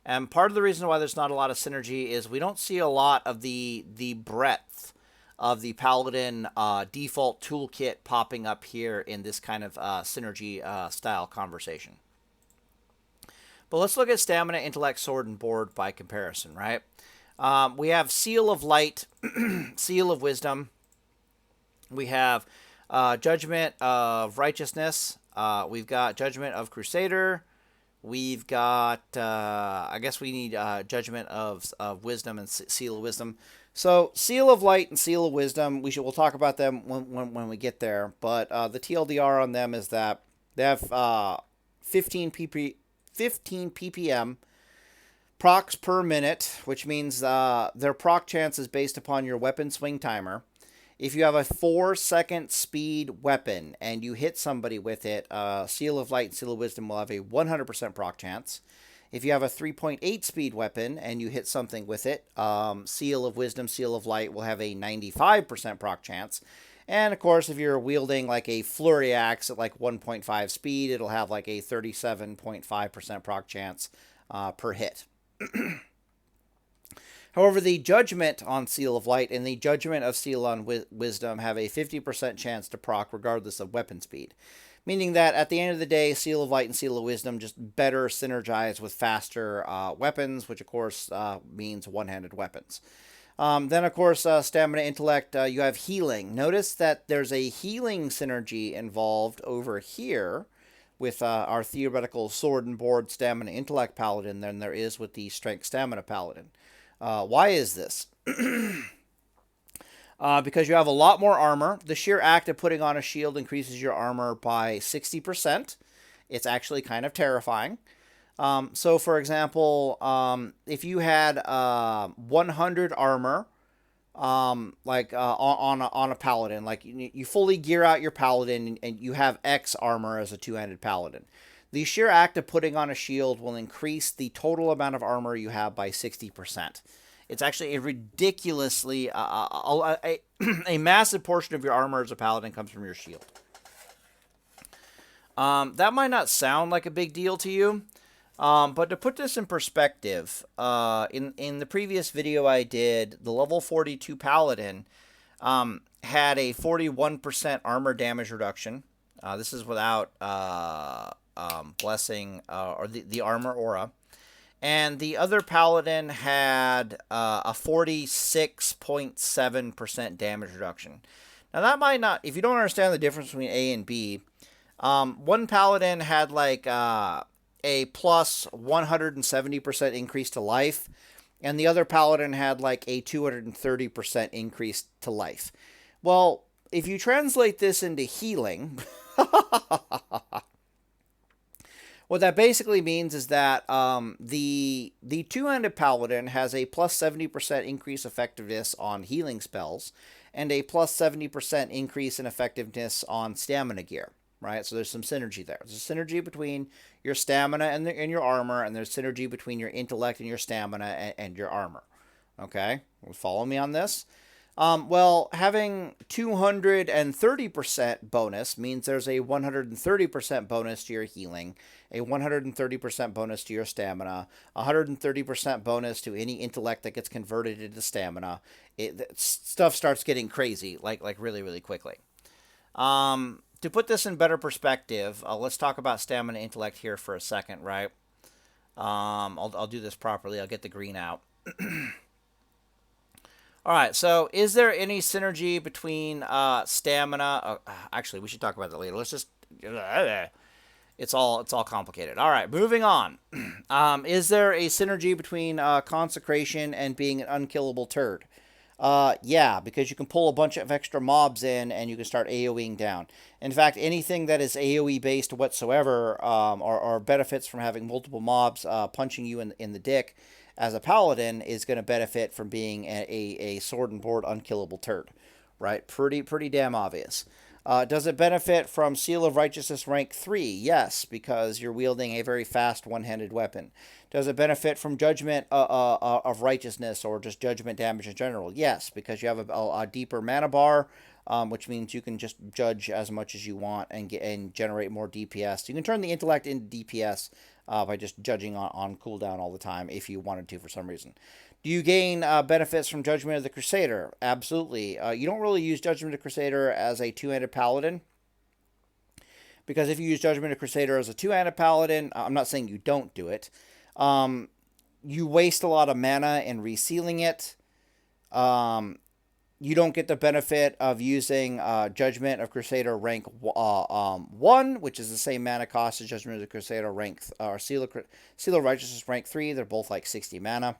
And part of the reason why there's not a lot of synergy is we don't see a lot of the breadth of the Paladin default toolkit popping up here in this kind of synergy style conversation. But let's look at Stamina, Intellect, Sword, and Board by comparison, right? We have Seal of Light, Seal of Wisdom. We have Judgment of Righteousness. We've got Judgment of Crusader. We've got, I guess we need Judgment of Wisdom and Seal of Wisdom. So, Seal of Light and Seal of Wisdom, we'll talk about them when we get there. But the TLDR on them is that they have 15 ppm procs per minute, which means their proc chance is based upon your weapon swing timer. If you have a 4-second speed weapon and you hit somebody with it, Seal of Light and Seal of Wisdom will have a 100% proc chance. If you have a 3.8 speed weapon and you hit something with it, Seal of Wisdom, Seal of Light will have a 95% proc chance. And of course, if you're wielding like a flurry axe at like 1.5 speed, it'll have like a 37.5% proc chance per hit. However, the Judgment on Seal of Light and the Judgment of Seal on Wisdom have a 50% chance to proc regardless of weapon speed. Meaning that at the end of the day, Seal of Light and Seal of Wisdom just better synergize with faster weapons, which of course means one-handed weapons. Then, of course, Stamina, Intellect, you have Healing. Notice that there's a healing synergy involved over here with our theoretical Sword and Board Stamina, Intellect Paladin than there is with the Strength Stamina Paladin. Why is this? Because you have a lot more armor. The sheer act of putting on a shield increases your armor by 60%. It's actually kind of terrifying. So, for example, if you had 100 armor, on a paladin, like you fully gear out your paladin and you have X armor as a two-handed paladin, the sheer act of putting on a shield will increase the total amount of armor you have by 60%. It's actually a ridiculously a massive portion of your armor as a paladin comes from your shield. That might not sound like a big deal to you. But to put this in perspective, in the previous video I did, the level 42 Paladin had a 41% armor damage reduction. This is without Blessing or the armor aura. And the other Paladin had a 46.7% damage reduction. Now that might not, if you don't understand the difference between A and B, one Paladin had like a plus 170% increase to life, and the other Paladin had like a 230% increase to life. Well, if you translate this into healing, what that basically means is that the two-handed Paladin has a plus 70% increase effectiveness on healing spells, and a plus 70% increase in effectiveness on stamina gear. Right, so there's some synergy there. There's a synergy between your stamina and your armor, and there's synergy between your intellect and your stamina and your armor. Okay, follow me on this. Well, having 230% bonus means there's a 130% bonus to your healing, a 130% bonus to your stamina, 130% bonus to any intellect that gets converted into stamina. Stuff starts getting crazy, like really, really quickly. To put this in better perspective, let's talk about stamina intellect here for a second, right? I'll do this properly. I'll get the green out. All right, so is there any synergy between stamina? Actually, we should talk about that later. Let's just... It's all complicated. All right, moving on. Is there a synergy between consecration and being an unkillable turd? Yeah, because you can pull a bunch of extra mobs in and you can start AoEing down. In fact, anything that is AoE based whatsoever or benefits from having multiple mobs punching you in the dick as a paladin is going to benefit from being a sword and board unkillable turd. Right? Pretty damn obvious. Does it benefit from Seal of Righteousness rank 3? Yes, because you're wielding a very fast one-handed weapon. Does it benefit from Judgment of Righteousness or just judgment damage in general? Yes, because you have a deeper mana bar, which means you can just judge as much as you want and generate more DPS. You can turn the intellect into DPS by just judging on cooldown all the time if you wanted to for some reason. Do you gain benefits from Judgment of the Crusader? Absolutely. You don't really use Judgment of the Crusader as a two-handed paladin, because if you use Judgment of the Crusader as a two-handed paladin, I'm not saying you don't do it, you waste a lot of mana in resealing it. You don't get the benefit of using Judgment of Crusader rank 1, which is the same mana cost as Judgment of the Crusader rank, or Seal of Righteousness rank 3. They're both like 60 mana.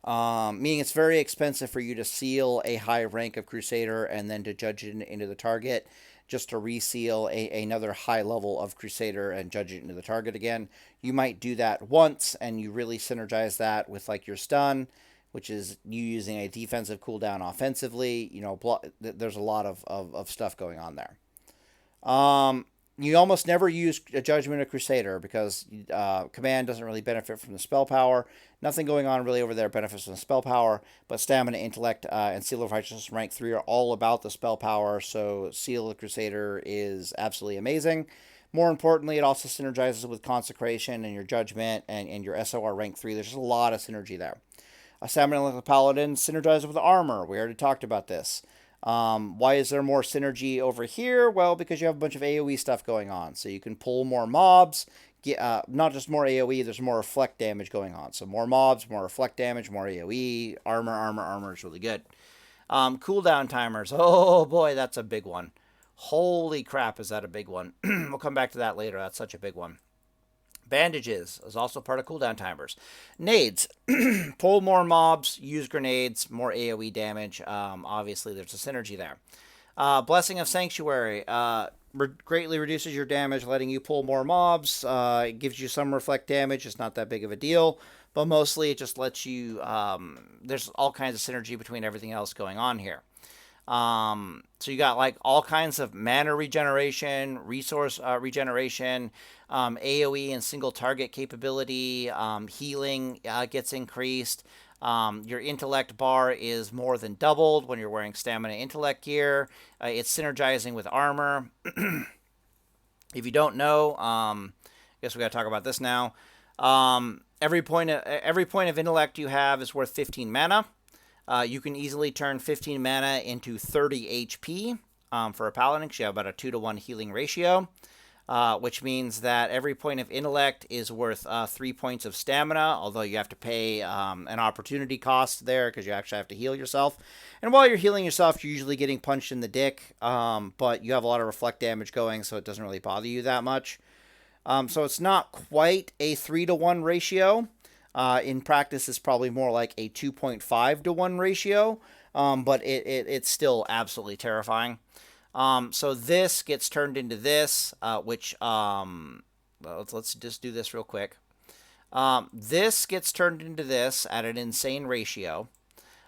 Meaning it's very expensive for you to seal a high rank of Crusader and then to judge it into the target, just to reseal another high level of Crusader and judge it into the target again. You might do that once, and you really synergize that with like your stun, which is you using a defensive cooldown offensively. You know, there's a lot of stuff going on there. You almost never use a Judgment of Crusader because command doesn't really benefit from the spell power. Nothing going on really over there benefits from the spell power, but stamina, intellect, and Seal of Righteousness rank 3 are all about the spell power, so Seal of Crusader is absolutely amazing. More importantly, it also synergizes with Consecration and your Judgment and your SOR rank 3. There's just a lot of synergy there. A Stamina like the Paladin synergizes with armor. We already talked about this. Why is there more synergy over here? Well, because you have a bunch of AoE stuff going on. So you can pull more mobs. Not just more AoE, there's more reflect damage going on. So more mobs, more reflect damage, more AoE. Armor is really good. Cooldown timers. Oh boy, that's a big one. Holy crap, is that a big one. We'll come back to that later. That's such a big one. Bandages is also part of cooldown timers. Nades. Pull more mobs, use grenades, more AoE damage. Obviously, there's a synergy there. Blessing of Sanctuary. Greatly reduces your damage, letting you pull more mobs. It gives you some reflect damage. It's not that big of a deal. But mostly, it just lets you... there's all kinds of synergy between everything else going on here. So you got like all kinds of mana regeneration, resource regeneration, AoE and single target capability, healing gets increased. Your intellect bar is more than doubled when you're wearing stamina intellect gear. It's synergizing with armor. If you don't know, I guess we got to talk about this now. Every point of intellect you have is worth 15 mana. You can easily turn 15 mana into 30 HP for a paladin, because you have about a 2-to-1 healing ratio, which means that every point of intellect is worth 3 points of stamina, although you have to pay an opportunity cost there because you actually have to heal yourself. And while you're healing yourself, you're usually getting punched in the dick, but you have a lot of reflect damage going, so it doesn't really bother you that much. So it's not quite a 3-to-1 ratio. In practice, it's probably more like a 2.5-to-1 ratio, but it's still absolutely terrifying. So this gets turned into this, which, let's just do this real quick. This gets turned into this at an insane ratio.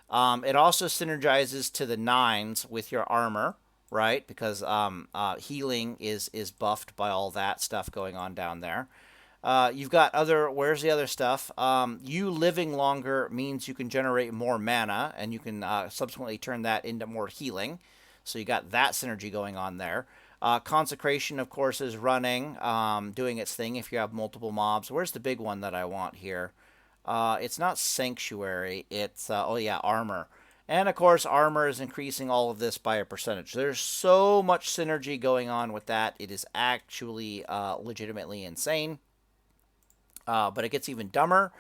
It also synergizes to the 9s with your armor, right? Because healing is buffed by all that stuff going on down there. You've got where's the other stuff? You living longer means you can generate more mana, and you can subsequently turn that into more healing. So you got that synergy going on there. Consecration, of course, is running, doing its thing if you have multiple mobs. Where's the big one that I want here? It's not Sanctuary. It's, armor. And, of course, armor is increasing all of this by a percentage. There's so much synergy going on with that. It is actually legitimately insane. But it gets even dumber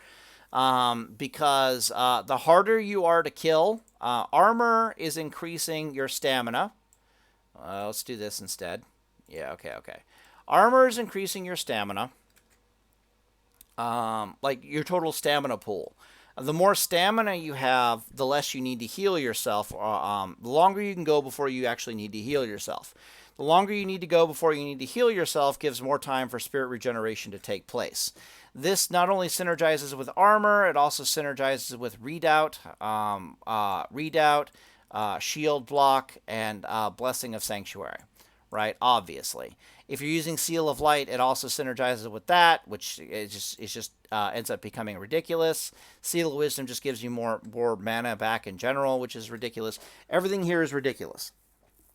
because the harder you are to kill, armor is increasing your stamina. Let's do this instead. Yeah, okay. Armor is increasing your stamina, like your total stamina pool. The more stamina you have, the less you need to heal yourself. The longer you can go before you actually need to heal yourself. The longer you need to go before you need to heal yourself gives more time for spirit regeneration to take place. This not only synergizes with armor, it also synergizes with redoubt, shield block, and blessing of sanctuary, right? Obviously. If you're using Seal of Light, it also synergizes with that, which just ends up becoming ridiculous. Seal of Wisdom just gives you more mana back in general, which is ridiculous. Everything here is ridiculous.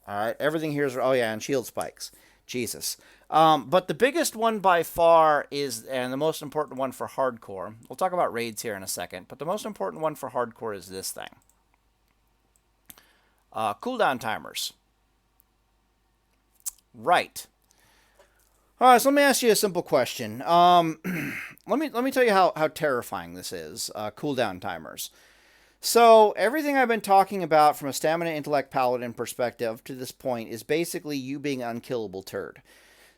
All right, everything here is... Oh, yeah, and shield spikes. Jesus. But the biggest one by far is, and the most important one for hardcore, we'll talk about raids here in a second, but the most important one for hardcore is this thing. Cooldown timers. Right. All right, so let me ask you a simple question. Let me tell you how terrifying this is, cooldown timers. So everything I've been talking about from a stamina intellect paladin perspective to this point is basically you being an unkillable turd.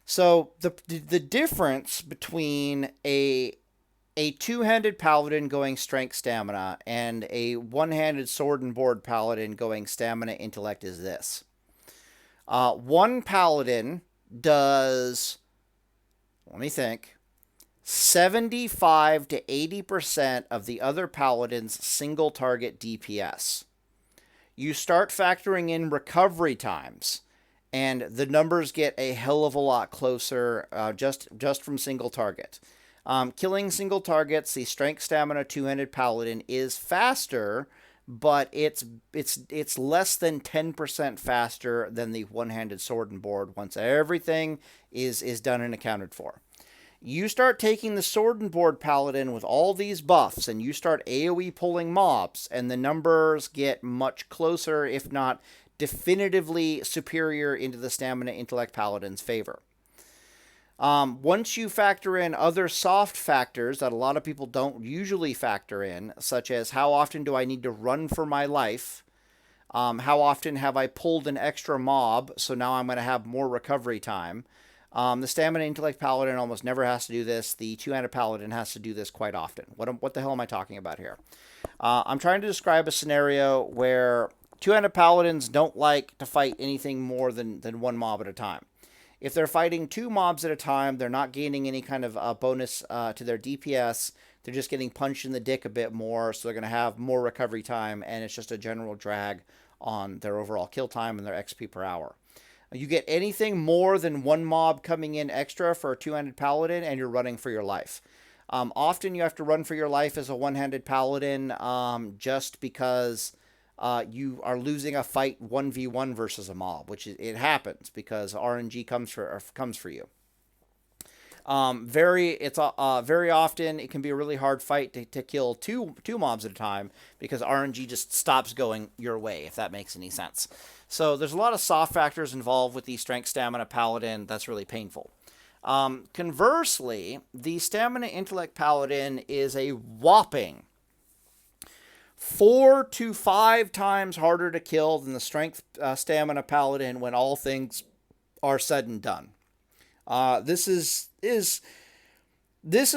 So the difference between a two-handed paladin going strength stamina and a one-handed sword and board paladin going stamina intellect is this. One paladin does, let me think, 75 to 80% of the other paladin's single target DPS. You start factoring in recovery times, and the numbers get a hell of a lot closer just from single target. Killing single targets, the strength stamina two-handed paladin is faster, but it's less than 10% faster than the one-handed sword and board once everything is done and accounted for. You start taking the sword and board paladin with all these buffs, and you start AoE pulling mobs, and the numbers get much closer, if not definitively superior, into the stamina intellect paladin's favor. Once you factor in other soft factors that a lot of people don't usually factor in, such as how often do I need to run for my life, how often have I pulled an extra mob, so now I'm going to have more recovery time. The stamina intellect paladin almost never has to do this. The two-handed paladin has to do this quite often. What the hell am I talking about here? I'm trying to describe a scenario where two-handed paladins don't like to fight anything more than one mob at a time. If they're fighting two mobs at a time, they're not gaining any kind of bonus to their DPS. They're just getting punched in the dick a bit more, so they're going to have more recovery time, and it's just a general drag on their overall kill time and their XP per hour. You get anything more than one mob coming in extra for a two-handed paladin, and you're running for your life. Often you have to run for your life as a one-handed paladin just because you are losing a fight 1v1 versus a mob, which it happens because RNG comes for you. Very often it can be a really hard fight to kill two mobs at a time because RNG just stops going your way, if that makes any sense. So there's a lot of soft factors involved with the strength stamina paladin that's really painful. Conversely, the stamina intellect paladin is a whopping 4 to 5 times harder to kill than the strength stamina paladin when all things are said and done. This is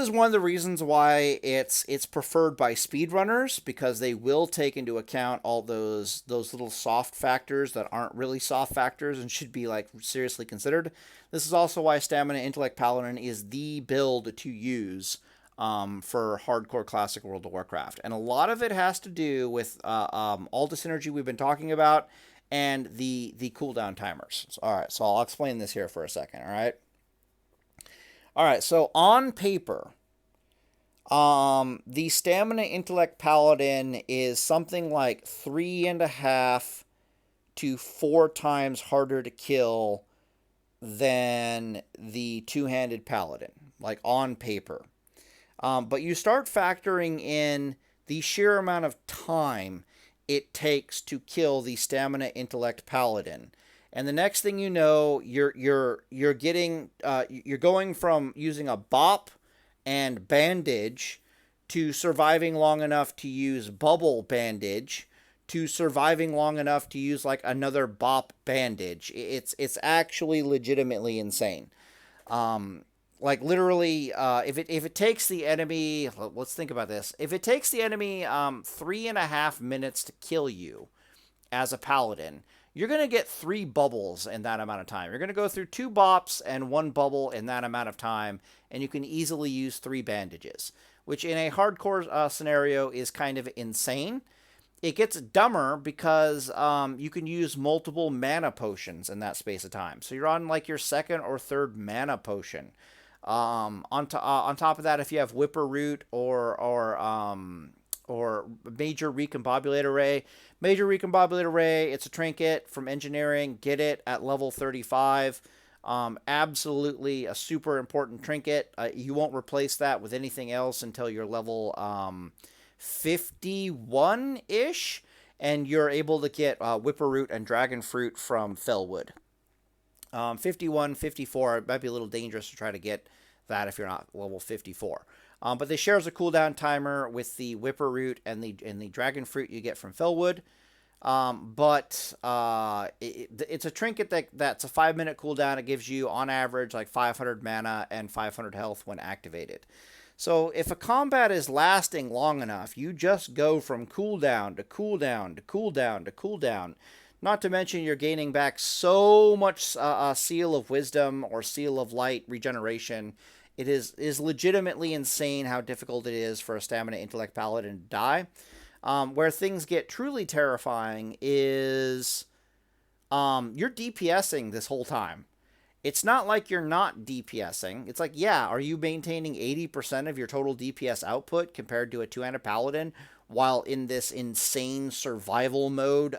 one of the reasons why it's preferred by speedrunners, because they will take into account all those little soft factors that aren't really soft factors and should be like seriously considered. This is also why stamina intellect paladin is the build to use for hardcore classic World of Warcraft, and a lot of it has to do with all the synergy we've been talking about and the cooldown timers. All right, so I'll explain this here for a second. All right, so on paper, the stamina intellect paladin is something like 3.5 to 4 times harder to kill than the two-handed paladin, like on paper. But you start factoring in the sheer amount of time it takes to kill the stamina intellect paladin. And the next thing you know, you're going from using a bop and bandage to surviving long enough to use bubble bandage to surviving long enough to use like another bop bandage. It's actually legitimately insane. Like literally, if it takes the enemy, let's think about this. If it takes the enemy 3.5 minutes to kill you as a paladin, you're going to get 3 bubbles in that amount of time. You're going to go through 2 bops and 1 bubble in that amount of time, and you can easily use 3 bandages, which in a hardcore scenario is kind of insane. It gets dumber because you can use multiple mana potions in that space of time. So you're on like your 2nd or 3rd mana potion. On top of that, if you have Whipper Root or Major Recombobulator Ray. Major Recombobulator Ray, it's a trinket from engineering. Get it at level 35. Absolutely a super important trinket. You won't replace that with anything else until you're level 51-ish, and you're able to get Whipper Root and Dragon Fruit from Fellwood. 51, 54, it might be a little dangerous to try to get that if you're not level 54. But they share as a cooldown timer with the Whipper Root and the Dragon Fruit you get from Fellwood. It's a trinket that's a 5-minute cooldown. It gives you, on average, like 500 mana and 500 health when activated. So if a combat is lasting long enough, you just go from cooldown to cooldown to cooldown to cooldown. Not to mention you're gaining back so much Seal of Wisdom or Seal of Light regeneration. It is legitimately insane how difficult it is for a Stamina Intellect Paladin to die. Where things get truly terrifying is you're DPSing this whole time. It's not like you're not DPSing. It's like, yeah, are you maintaining 80% of your total DPS output compared to a two-handed paladin while in this insane survival mode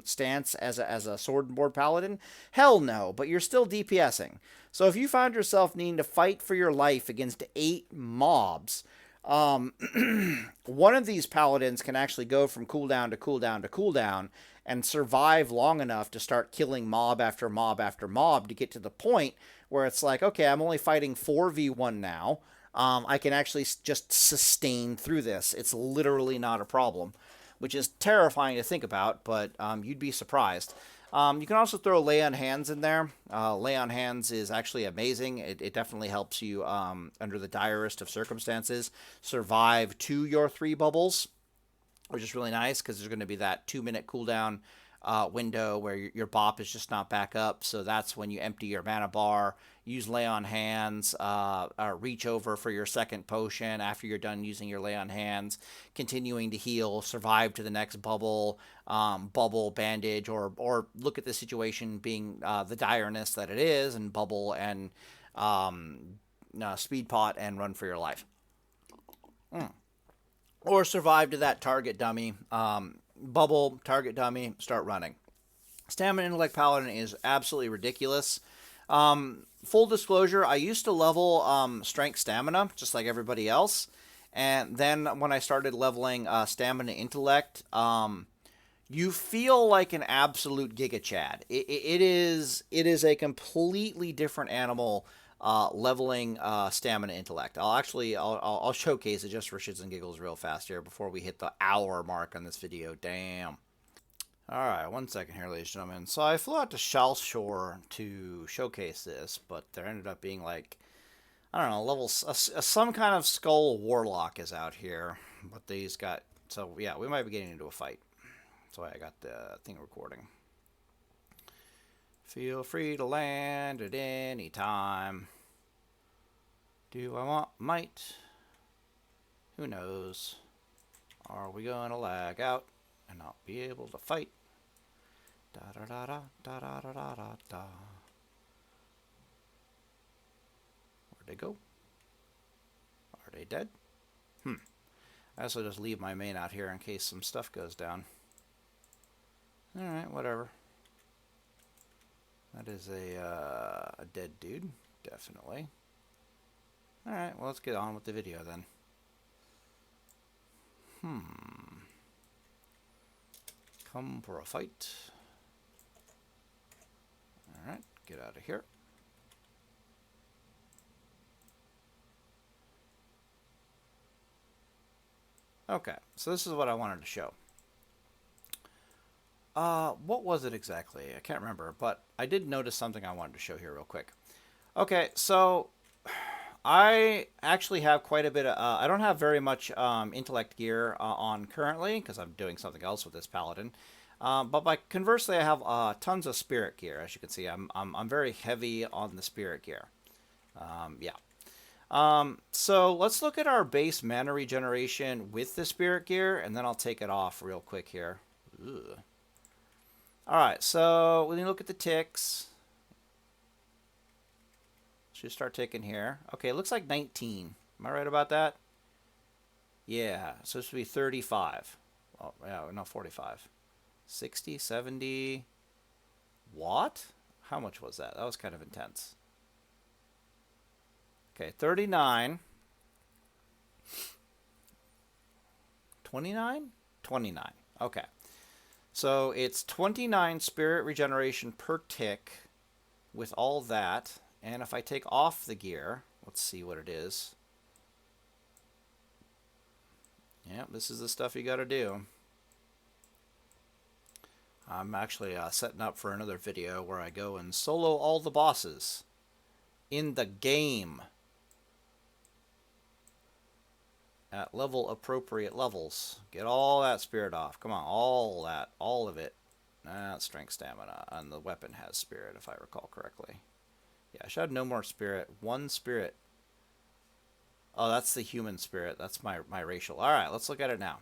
stance as a sword and board paladin? Hell no, but you're still DPSing. So if you found yourself needing to fight for your life against 8 mobs, um, one of these paladins can actually go from cooldown to cooldown to cooldown and survive long enough to start killing mob after mob after mob to get to the point where it's like, okay, I'm only fighting 4v1 now. I can actually just sustain through this. It's literally not a problem, which is terrifying to think about, but you'd be surprised. You can also throw Lay on Hands in there. Lay on Hands is actually amazing. It definitely helps you, under the direst of circumstances, survive to your 3 bubbles, which is really nice because there's going to be that 2-minute cooldown window where your bop is just not back up. So that's when you empty your mana bar, use Lay on Hands, reach over for your second potion after you're done using your Lay on Hands, continuing to heal, survive to the next bubble, bubble, bandage, or look at the situation being the direness that it is, and bubble and speed pot and run for your life. Or survive to that target dummy, bubble, target dummy, start running. Stamina Intellect Paladin is absolutely ridiculous. Full disclosure, I used to level Strength Stamina, just like everybody else. And then when I started leveling Stamina Intellect, you feel like an absolute Giga Chad. It is a completely different animal leveling Stamina Intellect. I'll showcase it just for shits and giggles real fast here before we hit the hour mark on this video. Damn. Alright, 1 second here, ladies and gentlemen. So I flew out to Shore to showcase this, but there ended up being like, I don't know, some kind of Skull Warlock is out here. But these got, so yeah, we might be getting into a fight. That's why I got the thing recording. Feel free to land at any time. Do I want might? Who knows? Are we gonna lag out and not be able to fight? Da da da da da da da da da da. Where'd they go? Are they dead? I also just leave my main out here in case some stuff goes down. Alright, whatever. That is a dead dude, definitely. Alright, well, let's get on with the video then. Come for a fight. Alright, get out of here. Okay, so this is what I wanted to show. What was it exactly? I can't remember, but I did notice something I wanted to show here real quick. Okay, so I actually have quite a bit of, I don't have very much intellect gear on currently because I'm doing something else with this paladin. But conversely, I have tons of spirit gear. As you can see, I'm very heavy on the spirit gear. So let's look at our base mana regeneration with the spirit gear, and then I'll take it off real quick here. Ugh. Alright, so when you look at the ticks, should start ticking here. Okay, it looks like 19. Am I right about that? Yeah, so this would be 35. Oh, yeah, no, 45. 60, 70. What? How much was that? That was kind of intense. Okay, 39. 29? 29. Okay. So it's 29 spirit regeneration per tick with all that. And if I take off the gear, let's see what it is. Yeah, this is the stuff you got to do. I'm actually setting up for another video where I go and solo all the bosses in the game at level appropriate levels. Get all that spirit off. Come on, all that, all of it. That's strength, stamina, and the weapon has spirit, if I recall correctly. Yeah, I should have no more spirit. 1 spirit. Oh, that's the human spirit. That's my racial. All right, let's look at it now.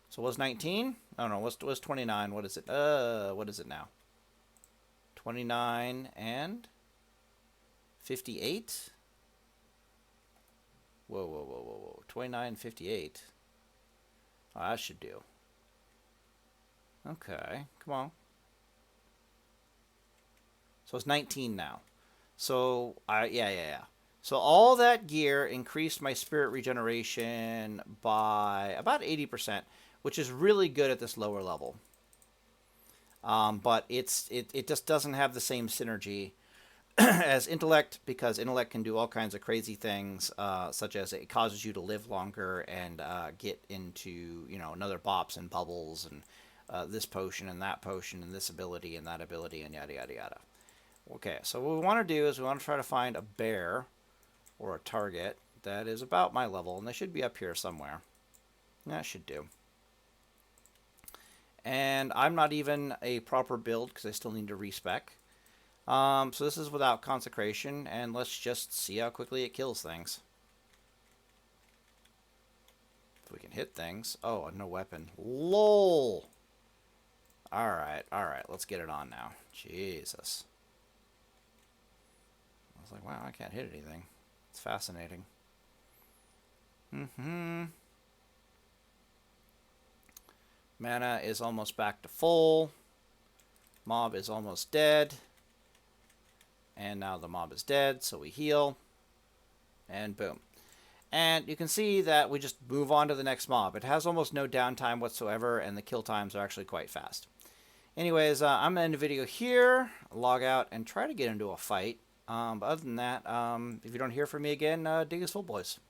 So was 19? I don't know. What's 29? What is it? What is it now? 29 and 58. Whoa, whoa, whoa, whoa, whoa. 29, 58. Oh, that should do. Okay, come on. So it's 19 now. So, yeah. So all that gear increased my spirit regeneration by about 80%, which is really good at this lower level. But it just doesn't have the same synergy as intellect, because intellect can do all kinds of crazy things, such as it causes you to live longer and get into, another bops and bubbles and this potion and that potion and this ability and that ability and yada yada yada. Okay, so what we want to do is we want to try to find a bear or a target that is about my level, and they should be up here somewhere. That should do. And I'm not even a proper build because I still need to respec. So this is without consecration, and let's just see how quickly it kills things. If we can hit things. Oh, no weapon. LOL! Alright, let's get it on now. Jesus. I was like, wow, I can't hit anything. It's fascinating. Mana is almost back to full. Mob is almost dead. And now the mob is dead, so we heal. And boom. And you can see that we just move on to the next mob. It has almost no downtime whatsoever, and the kill times are actually quite fast. Anyways, I'm going to end the video here, log out, and try to get into a fight. But other than that, if you don't hear from me again, dig is full, boys.